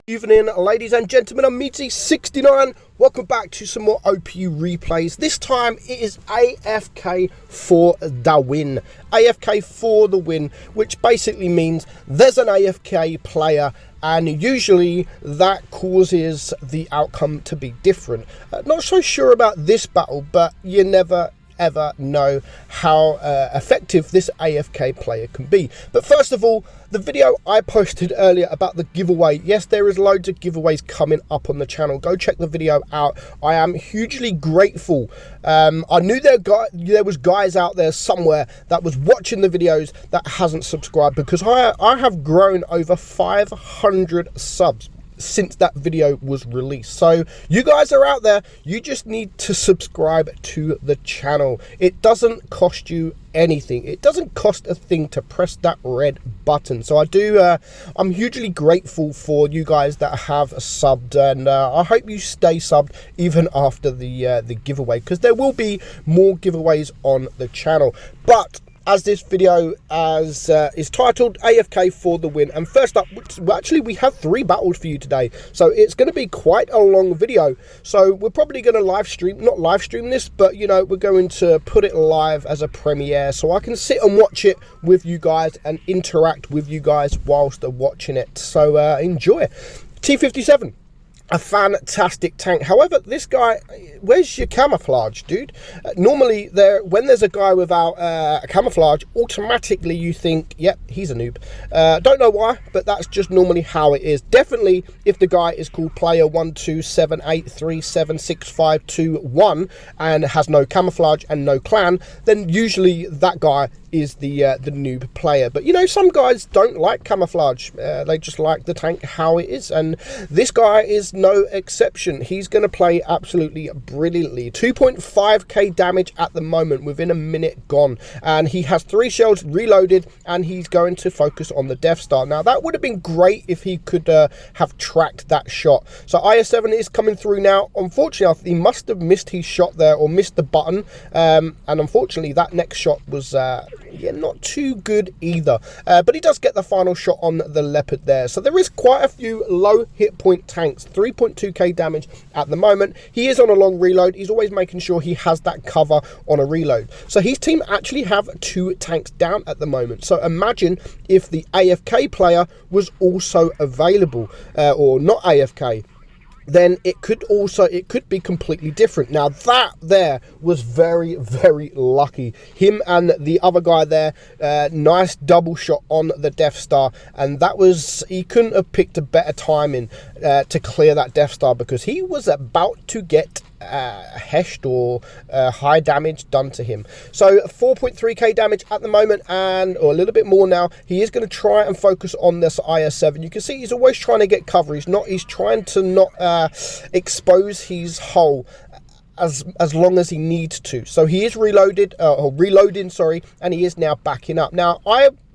Evening, ladies and gentlemen, I'm meadsy69. Welcome back to some more OP replays. This time it is AFK for the win. AFK for the win, which basically means there's an AFK player and usually that causes the outcome to be different. Not so sure about this battle, but you never ever know how effective this AFK player can be. But first of all, the video I posted earlier about the giveaway, yes, there is loads of giveaways coming up on the channel. Go check the video out. I am hugely grateful. I knew there was guys out there somewhere that was watching the videos that hasn't subscribed, because I have grown over 500 subs since that video was released. So you guys are out there, you just need to subscribe to the channel. It doesn't cost you anything. It doesn't cost a thing to press that red button. So I'm hugely grateful for you guys that have subbed, and I hope you stay subbed even after the giveaway, because there will be more giveaways on the channel. But as this video is titled AFK for the win, and first up, actually we have 3 battles for you today, so it's going to be quite a long video. So we're probably going to not live stream this, but you know, we're going to put it live as a premiere so I can sit and watch it with you guys and interact with you guys whilst watching it. So enjoy. T57, a fantastic tank. However, this guy, where's your camouflage, dude? Normally, when there's a guy without a camouflage, automatically you think, yep, he's a noob. Don't know why, but that's just normally how it is. Definitely, if the guy is called player 12783766521 and has no camouflage and no clan, then usually that guy is the noob player. But you know, some guys don't like camouflage. They just like the tank how it is, and this guy is no exception. He's going to play absolutely brilliantly. 2.5k damage at the moment within a minute gone, and he has 3 shells reloaded, and he's going to focus on the Death Star. Now that would have been great if he could have tracked that shot. So IS7 is coming through now. Unfortunately, he must have missed his shot there, or missed the button, and unfortunately that next shot was yeah, not too good either, but he does get the final shot on the Leopard there. So there is quite a few low hit point tanks. 3.2k damage at the moment. He is on a long reload. He's always making sure he has that cover on a reload. So his team actually have 2 tanks down at the moment. So imagine if the AFK player was also available, or not AFK, then it could be completely different. Now that there was very, very lucky. Him and the other guy there, nice double shot on the Death Star, and that was, he couldn't have picked a better timing to clear that Death Star, because he was about to get heshed or high damage done to him. So 4.3k damage at the moment, or a little bit more now. He is going to try and focus on this IS7. You can see he's always trying to get cover. He's trying to not expose his hull as long as he needs to. So he is reloading, sorry, and he is now backing up. Now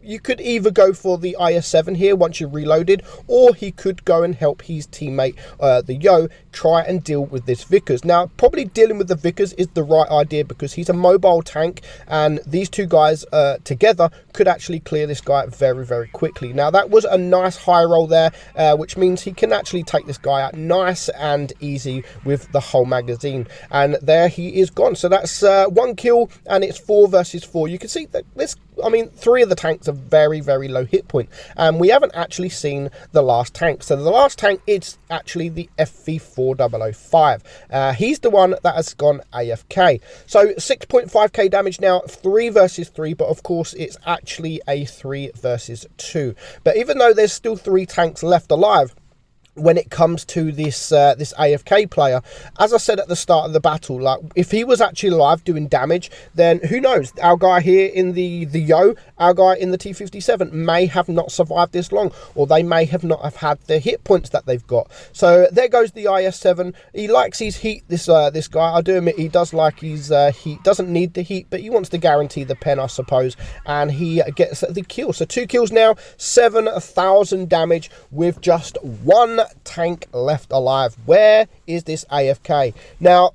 you could either go for the IS7 here once you're reloaded, or he could go and help his teammate, the Yo, try and deal with this Vickers. Now, probably dealing with the Vickers is the right idea, because he's a mobile tank, and these 2 guys together could actually clear this guy very, very quickly. Now, that was a nice high roll there, which means he can actually take this guy out nice and easy with the whole magazine. And there he is gone. So that's 1 kill, and it's 4 versus 4. You can see that this, I mean, 3 of the tanks are very, very low hit point, and we haven't actually seen the last tank. So the last tank is actually the FV4005. He's the one that has gone AFK. So 6.5k damage now, 3 versus 3, but of course it's actually a 3 versus 2. But even though there's still 3 tanks left alive, when it comes to this this AFK player, as I said at the start of the battle, like, if he was actually alive doing damage, then who knows, our guy here in the Yo, our guy in the T57 may have not survived this long, or they may have not have had the hit points that they've got. So there goes the IS7. He likes his heat, this guy. I do admit he does like his heat. Doesn't need the heat, but he wants to guarantee the pen, I suppose, and he gets the kill. So 2 kills now, 7,000 damage with just 1 tank left alive. Where is this AFK? Now,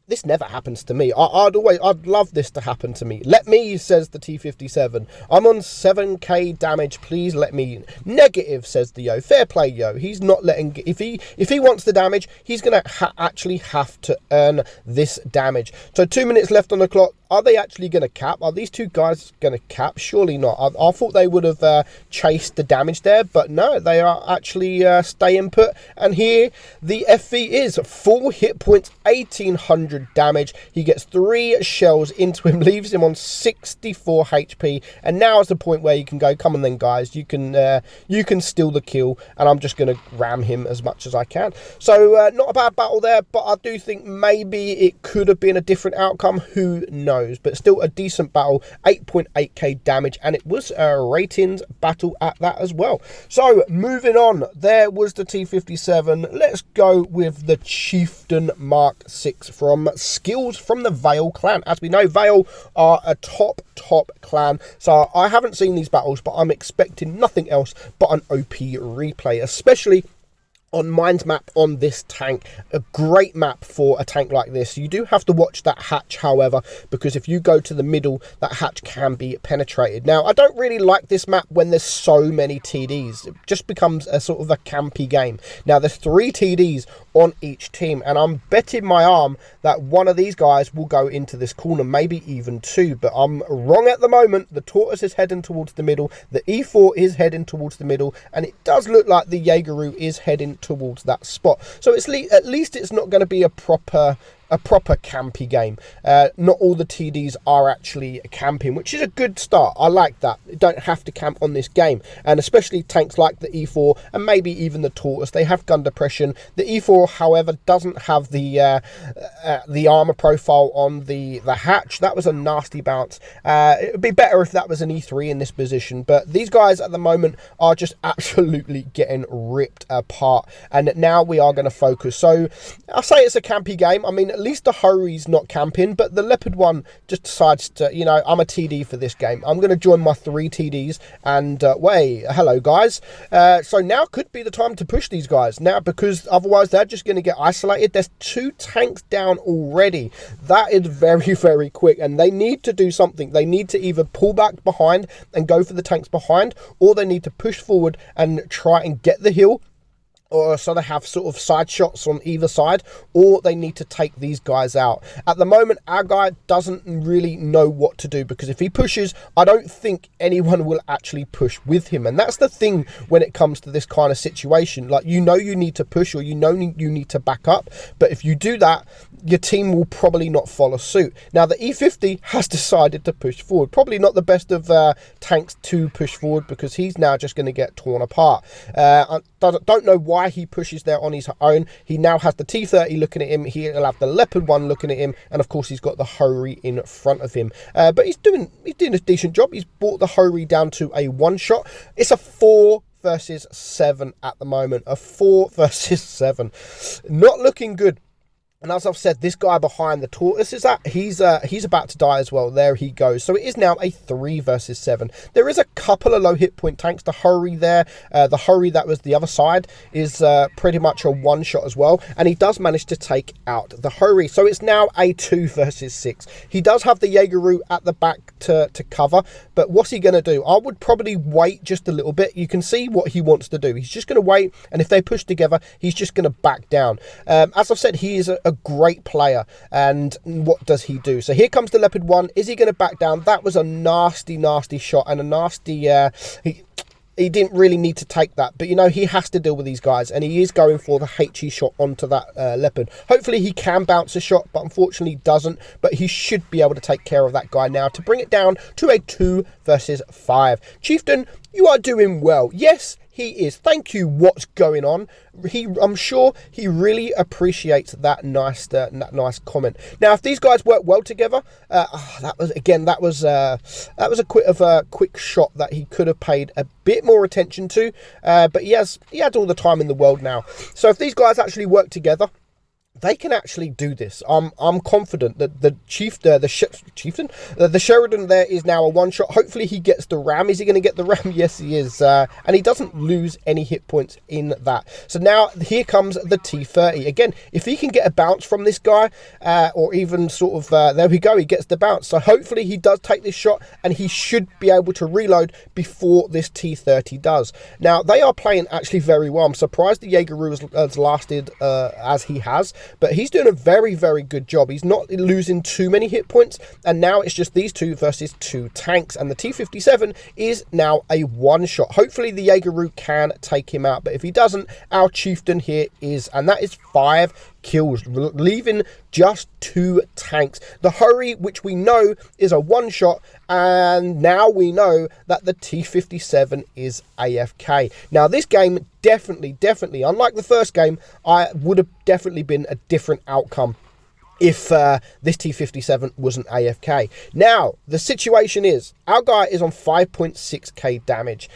this never happens to me. I'd love this to happen to me. Let me, says the T57. I'm on 7k damage. Please let me. Negative, says the Yo. Fair play, Yo. He's not letting. If he wants the damage, he's gonna actually have to earn this damage. So 2 minutes left on the clock. Are they actually going to cap? Are these two guys going to cap? Surely not. I thought they would have chased the damage there, but no, they are actually staying put. And here the FV is full hit points, 1800 damage. He gets 3 shells into him, leaves him on 64 HP. And now is the point where you can go, come on then, guys. You can steal the kill, and I'm just going to ram him as much as I can. So not a bad battle there, but I do think maybe it could have been a different outcome. Who knows? But still a decent battle, 8.8k damage, and it was a ratings battle at that as well. So moving on, there was the T57. Let's go with the Chieftain Mark 6 from Skills from the Vale clan. As we know, Vale are a top clan, so I haven't seen these battles, but I'm expecting nothing else but an OP replay, especially on Mind's map on this tank. A great map for a tank like this. You do have to watch that hatch, however, because if you go to the middle, that hatch can be penetrated. Now, I don't really like this map when there's so many TDs. It just becomes a sort of a campy game. Now, there's 3 TDs on each team, and I'm betting my arm that one of these guys will go into this corner, maybe even 2, but I'm wrong at the moment. The Tortoise is heading towards the middle, the E4 is heading towards the middle, and it does look like the Jaegeru is heading towards that spot. So it's at least it's not going to be a proper campy game. Not all the TDs are actually camping, which is a good start. I like that. You don't have to camp on this game, and especially tanks like the E4 and maybe even the Tortoise, they have gun depression. The E4, however, doesn't have the armor profile on the hatch. That was a nasty bounce. It would be better if that was an E3 in this position, but these guys at the moment are just absolutely getting ripped apart, and now we are going to focus. So I'll say it's a campy game. I mean, at least the Hurry's not camping, but the Leopard one just decides to, you know, I'm a TD for this game. I'm going to join my 3 TDs and wait, hello guys. So now could be the time to push these guys now, because otherwise they're just going to get isolated. There's 2 tanks down already. That is very quick, and they need to do something. They need to either pull back behind and go for the tanks behind, or they need to push forward and try and get the hill, or so they have sort of side shots on either side, or they need to take these guys out. At the moment, our guy doesn't really know what to do, because if he pushes, I don't think anyone will actually push with him. And that's the thing when it comes to this kind of situation. Like, you know you need to push, or you know you need to back up, but if you do that, your team will probably not follow suit. Now, the E50 has decided to push forward. Probably not the best of tanks to push forward, because he's now just going to get torn apart. I don't know why he pushes there on his own. He now has the T30 looking at him. He'll have the Leopard one looking at him, and of course he's got the Hurry in front of him. But he's doing a decent job. He's brought the Hurry down to a 1-shot. It's a 4 versus 7 at the moment. A 4 versus 7. Not looking good. And as I've said, this guy behind the Tortoise he's about to die as well. There he goes. So it is now a 3 versus 7. There is a couple of low hit point tanks. The Hurry there, the Hurry that was the other side is pretty much a 1-shot as well. And he does manage to take out the Hurry. So it's now a 2 versus 6. He does have the Jaegeru at the back to cover. But what's he going to do? I would probably wait just a little bit. You can see what he wants to do. He's just going to wait. And if they push together, he's just going to back down. As I've said, he is a great player. And what does he do? So here comes the Leopard one. Is he going to back down? That was a nasty shot, and a nasty he didn't really need to take that, but you know, he has to deal with these guys, and he is going for the HE shot onto that Leopard. Hopefully he can bounce a shot, but unfortunately doesn't. But he should be able to take care of that guy now to bring it down to a 2 versus 5. Chieftain, you are doing well. Yes, he is. Thank you. What's going on? I'm sure he really appreciates that nice comment. Now, if these guys work well together, that was a quick shot that he could have paid a bit more attention to. But he had all the time in the world now. So if these guys actually work together, they can actually do this. I'm confident that the Chieftain, the Sheridan there is now a one-shot. Hopefully he gets the ram. Is he going to get the ram? Yes, he is. And he doesn't lose any hit points in that. So now here comes the T30. Again, if he can get a bounce from this guy, or even sort of, there we go, he gets the bounce. So hopefully he does take this shot, and he should be able to reload before this T30 does. Now, they are playing actually very well. I'm surprised the Jaegeru has lasted as he has. But he's doing a very, very good job. He's not losing too many hit points. And now it's just these two versus two tanks. And the T57 is now a one-shot. Hopefully the Jaegeru can take him out. But if he doesn't, our Chieftain here is. And that is 5 kills, leaving just 2 tanks. The Hurry, which we know is a one-shot, and now we know that the T57 is AFK. Now this game definitely, unlike the first game, I would have definitely been a different outcome if this T57 wasn't AFK. Now the situation is, our guy is on 5.6k damage.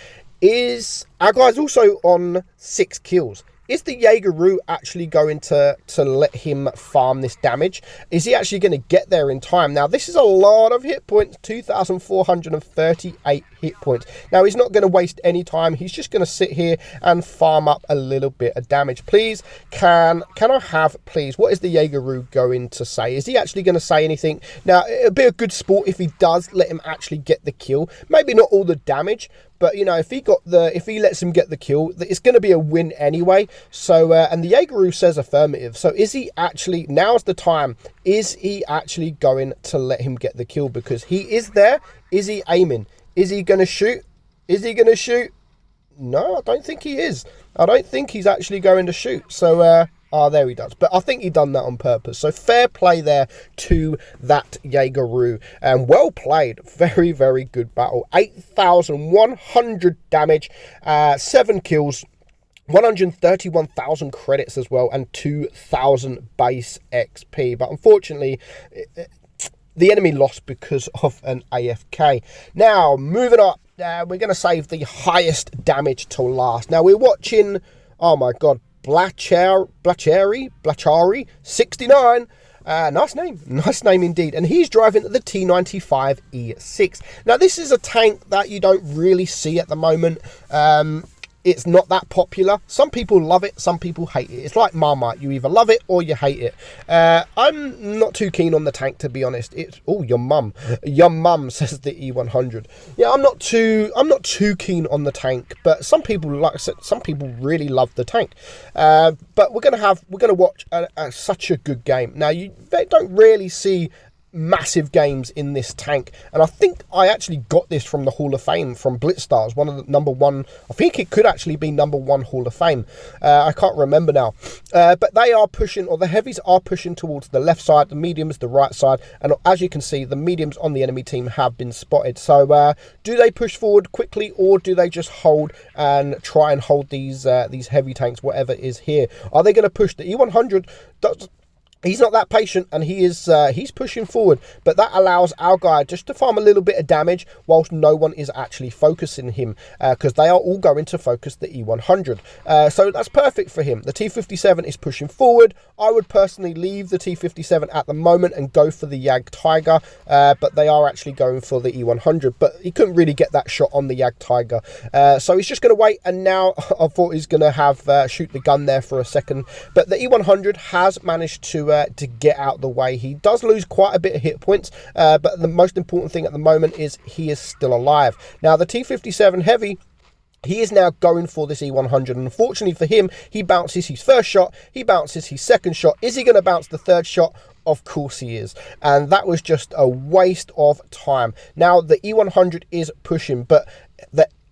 Our guy's also on 6 kills. Is the Jaegeru actually going to let him farm this damage? Is he actually going to get there in time? Now, this is a lot of hit points, 2,438 hit points. Now, he's not going to waste any time. He's just going to sit here and farm up a little bit of damage. Please, can I have, please, what is the Jaegeru going to say? Is he actually going to say anything? Now, it'll be a good sport if he does let him actually get the kill. Maybe not all the damage, but, you know, if he lets him get the kill, it's going to be a win anyway. So, and the Jaegeru says affirmative. So is he actually, now's the time, is he actually going to let him get the kill? Because he is there. Is he aiming? Is he going to shoot? Is he going to shoot? No, I don't think he is. I don't think he's actually going to shoot. So, there he does. But I think he done that on purpose. So fair play there to that Jaegeru. And well played. Very, very good battle. 8,100 damage. 7 kills. 131,000 credits as well. And 2,000 base XP. But unfortunately, the enemy lost because of an AFK. Now, moving up. We're going to save the highest damage till last. Now, we're watching... Oh, my God. Blachari 69. Nice name indeed. And he's driving the T95 E6. Now this is a tank that you don't really see at the moment. It's not that popular. Some people love it, some people hate it. It's like Marmite, you either love it or you hate it. I'm not too keen on the tank, to be honest. It's your mum says the E100. Yeah, I'm not too keen on the tank, but some people, like I said, some people really love the tank. But we're gonna watch such a good game. Now they don't really see massive games in this tank, and I think I actually got this from the Hall of Fame from Blitzstars, one of the #1, I think it could actually be #1 Hall of Fame. I can't remember now, but they are pushing, or the heavies are pushing towards the left side, the mediums the right side, and as you can see, the mediums on the enemy team have been spotted. So do they push forward quickly, or do they just hold and try and hold these heavy tanks, whatever is here? Are they going to push? The E100 he's not that patient, and he's pushing forward, but that allows our guy just to farm a little bit of damage whilst no one is actually focusing him, because they are all going to focus the E100. So that's perfect for him. The T57 is pushing forward. I would personally leave the T57 at the moment and go for the Jag Tiger, but they are actually going for the E100, but he couldn't really get that shot on the Jag Tiger, so he's just going to wait. And now I thought he's going to have shoot the gun there for a second, but the E100 has managed to get out the way. He does lose quite a bit of hit points, but the most important thing at the moment is he is still alive. Now the T57 Heavy, he is now going for this E100, and unfortunately for him, he bounces his first shot, he bounces his second shot. Is he going to bounce the third shot? Of course he is, and that was just a waste of time. Now the E100 is pushing, but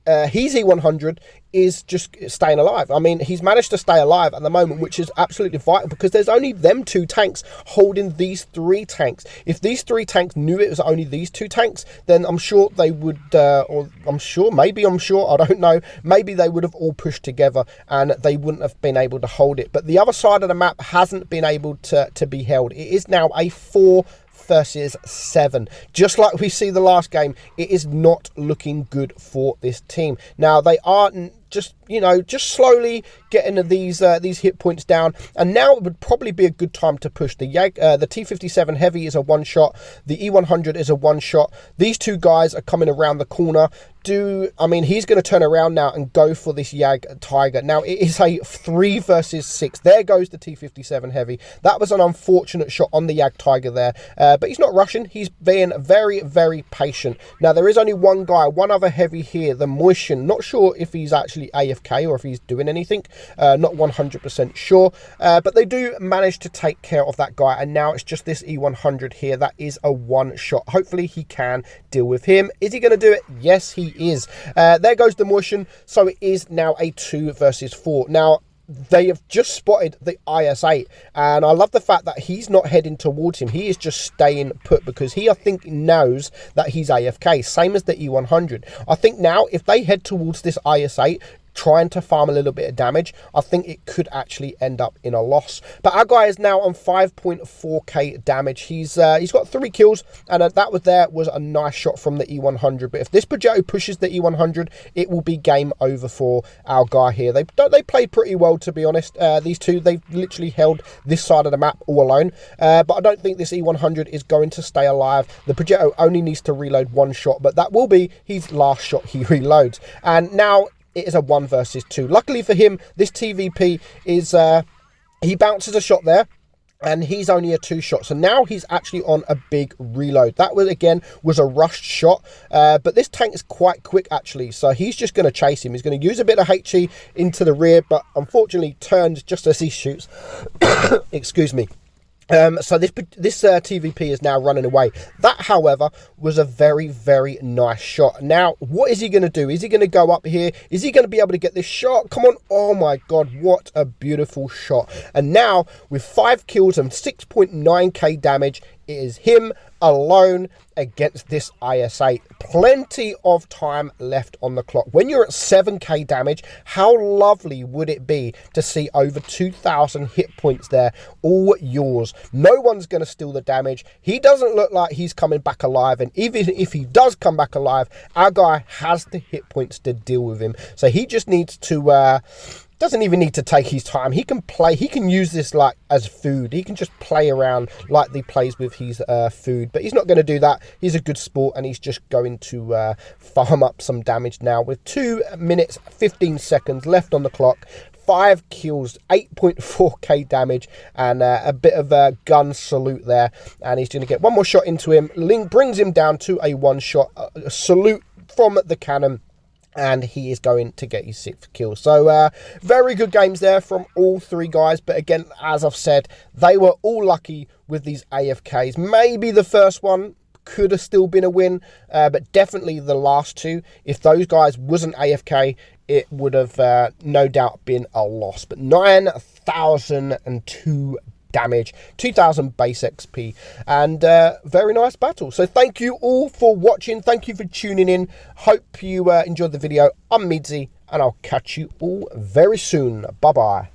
his E100 is just staying alive. I mean, he's managed to stay alive at the moment, which is absolutely vital, because there's only them 2 tanks holding these 3 tanks. If these 3 tanks knew it was only these 2 tanks, then I'm sure they would, I don't know, maybe they would have all pushed together and they wouldn't have been able to hold it. But the other side of the map hasn't been able to be held. It is now a 4 versus 7, just like we see the last game. It is not looking good for this team. Now they are just, you know, just slowly getting these hit points down. And now it would probably be a good time to push. The T57 Heavy is a one-shot. The E100 is a one-shot. These two guys are coming around the corner. I mean, he's going to turn around now and go for this Yag Tiger. Now, it is a 3 versus 6. There goes the T57 Heavy. That was an unfortunate shot on the Yag Tiger there. But he's not rushing. He's being very, very patient. Now, there is only one guy, one other Heavy here, the Motion. Not sure if he's actually AFK or if he's doing anything. Not 100% sure. But they do manage to take care of that guy. And now it's just this E100 here. That is a one-shot. Hopefully, he can deal with him. Is he going to do it? Yes, he is. There goes the Motion. So it is now a 2 versus 4. Now, they have just spotted the IS-8, and I love the fact that he's not heading towards him. He is just staying put because he, I think, knows that he's AFK, same as the E100. I think now if they head towards this IS-8, trying to farm a little bit of damage, I think it could actually end up in a loss. But our guy is now on 5.4k damage. He's got 3 kills, and that was a nice shot from the E100. But if this Progetto pushes the E100, it will be game over for our guy here. They play pretty well, to be honest. These two, they've literally held this side of the map all alone. But I don't think this E100 is going to stay alive. The Progetto only needs to reload 1 shot, but that will be his last shot he reloads. And now it is a 1 versus 2. Luckily for him, this TVP is, he bounces a shot there, and he's only a 2 shot. So now he's actually on a big reload. That was, again, was a rushed shot. But this tank is quite quick, actually. So he's just going to chase him. He's going to use a bit of HE into the rear, but unfortunately turns just as he shoots. Excuse me. So this TVP is now running away. That, however, was a very, very nice shot. Now, what is he going to do? Is he going to go up here? Is he going to be able to get this shot? Come on. Oh, my God. What a beautiful shot. And now, with 5 kills and 6.9k damage, it is him alone against this IS-8. Plenty of time left on the clock. When you're at 7k damage, how lovely would it be to see over 2,000 hit points there, all yours? No one's going to steal the damage. He doesn't look like he's coming back alive, and even if he does come back alive, our guy has the hit points to deal with him. So he just needs to doesn't even need to take his time. He can play, he can use this like as food. He can just play around like he plays with his food, but he's not going to do that. He's a good sport, and he's just going to farm up some damage now with 2 minutes 15 seconds left on the clock. 5 kills, 8.4k damage, and a bit of a gun salute there, and he's going to get 1 more shot into him. Ling brings him down to a 1-shot salute from the cannon, and he is going to get his 6th kill. So very good games there from all 3 guys. But again, as I've said, they were all lucky with these AFKs. Maybe the first one could have still been a win, but definitely the last 2. If those guys wasn't AFK, it would have no doubt been a loss. But 9,002 damage, 2,000 base XP, and very nice battle. So thank you all for watching. Thank you for tuning in. Hope you enjoyed the video. I'm Meadsy, and I'll catch you all very soon. Bye bye.